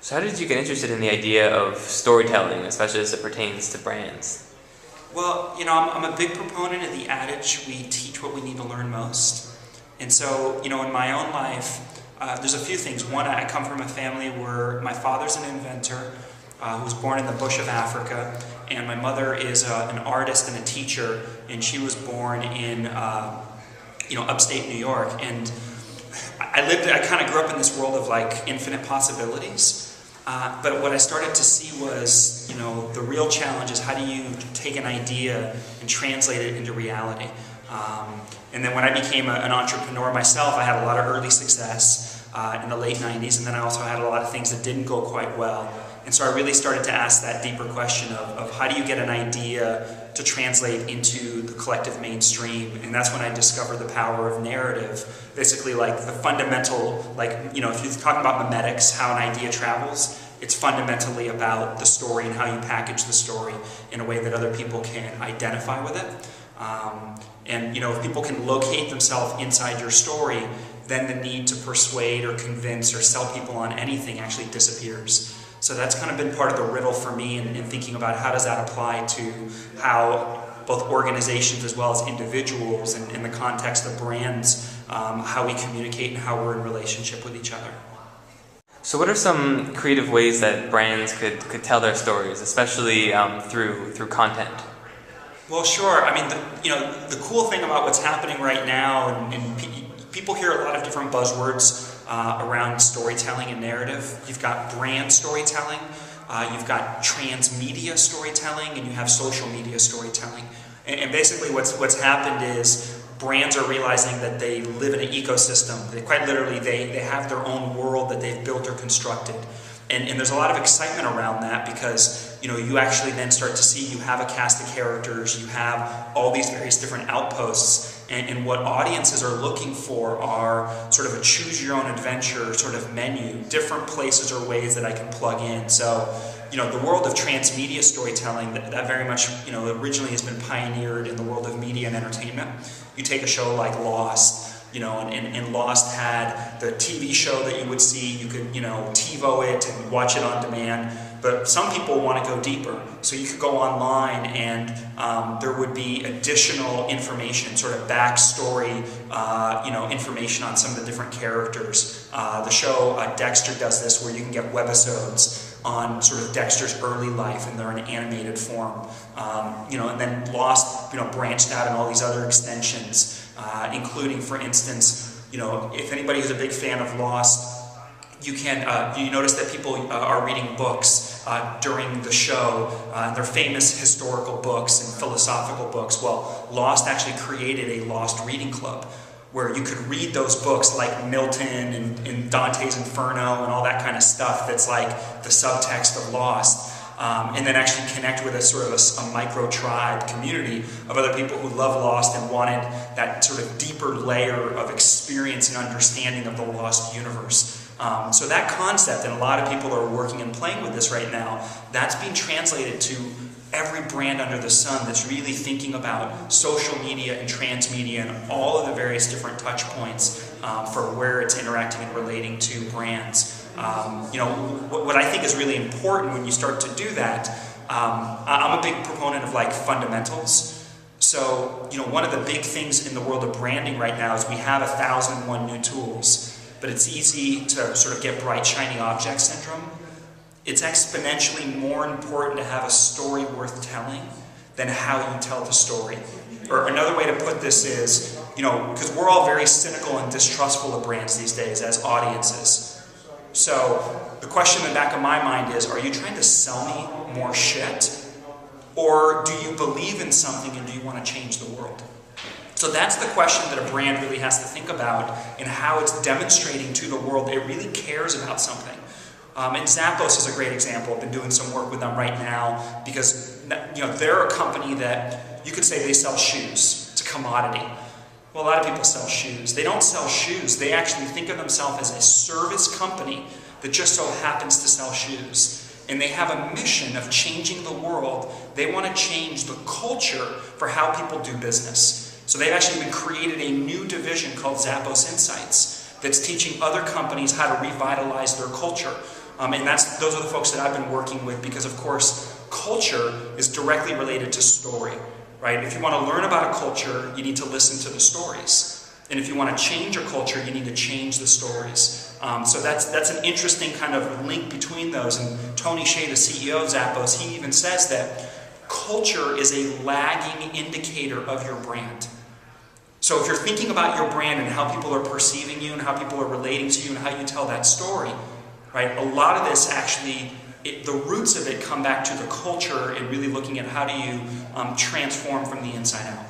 So how did you get interested in the idea of storytelling, especially as it pertains to brands? Well, I'm a big proponent of the adage, we teach what we need to learn most. And so, in my own life, there's a few things. One, I come from a family where my father's an inventor who was born in the bush of Africa, and my mother is an artist and a teacher, and she was born in, upstate New York. And I kind of grew up in this world of like infinite possibilities. But what I started to see was, the real challenge is how do you take an idea and translate it into reality. And then when I became an entrepreneur myself, I had a lot of early success in the late 90s, and then I also had a lot of things that didn't go quite well. And so I really started to ask that deeper question of how do you get an idea to translate into the collective mainstream. And that's when I discovered the power of narrative. Basically like the fundamental, if you're talking about memetics, how an idea travels, it's fundamentally about the story and how you package the story in a way that other people can identify with it. And if people can locate themselves inside your story, then the need to persuade or convince or sell people on anything actually disappears. So that's kind of been part of the riddle for me in thinking about how does that apply to how both organizations as well as individuals and in the context of brands, how we communicate and how we're in relationship with each other. So what are some creative ways that brands could tell their stories, especially through content? Well, sure. I mean, the cool thing about what's happening right now, and people hear a lot of different buzzwords around storytelling and narrative. You've got brand storytelling, you've got transmedia storytelling, and you have social media storytelling. And basically what's happened is brands are realizing that they live in an ecosystem. Quite literally, they have their own world that they've built or constructed. And there's a lot of excitement around that because you actually then start to see you have a cast of characters, you have all these various different outposts, and what audiences are looking for are sort of a choose your own adventure sort of menu, different places or ways that I can plug in. So the world of transmedia storytelling, that very much originally has been pioneered in the world of media and entertainment. You take a show like Lost, and Lost had the TV show that you would see, you could, TiVo it and watch it on demand, but some people want to go deeper. So you could go online and there would be additional information, sort of backstory, information on some of the different characters. The show Dexter does this where you can get webisodes on sort of Dexter's early life and they're in animated form. And then Lost, branched out in all these other extensions. Including, for instance, if anybody who's a big fan of Lost, you notice that people are reading books during the show. They're famous historical books and philosophical books. Well, Lost actually created a Lost reading club where you could read those books like Milton and Dante's Inferno and all that kind of stuff that's like the subtext of Lost. And then actually connect with a sort of a micro-tribe community of other people who love Lost and wanted that sort of deeper layer of experience and understanding of the Lost universe. So that concept, and a lot of people are working and playing with this right now, that's being translated to every brand under the sun that's really thinking about social media and transmedia and all of the various different touch points for where it's interacting and relating to brands. What I think is really important when you start to do that, I'm a big proponent of like fundamentals. So, one of the big things in the world of branding right now is we have 1,001 new tools, but it's easy to sort of get bright, shiny object syndrome. It's exponentially more important to have a story worth telling than how you tell the story. Or another way to put this is, because we're all very cynical and distrustful of brands these days as audiences. So the question in the back of my mind is, are you trying to sell me more shit? Or do you believe in something and do you want to change the world? So that's the question that a brand really has to think about and how it's demonstrating to the world it really cares about something. And Zappos is a great example. I've been doing some work with them right now because they're a company that you could say they sell shoes. It's a commodity. Well, a lot of people sell shoes. They don't sell shoes. They actually think of themselves as a service company that just so happens to sell shoes. And they have a mission of changing the world. They want to change the culture for how people do business. So they've actually created a new division called Zappos Insights that's teaching other companies how to revitalize their culture. And those are the folks that I've been working with because, of course, culture is directly related to story, right? If you want to learn about a culture, you need to listen to the stories. And if you want to change a culture, you need to change the stories. So that's an interesting kind of link between those. And Tony Hsieh, the CEO of Zappos, he even says that culture is a lagging indicator of your brand. So if you're thinking about your brand and how people are perceiving you and how people are relating to you and how you tell that story, right? A lot of this actually, the roots of it come back to the culture and really looking at how do you transform from the inside out.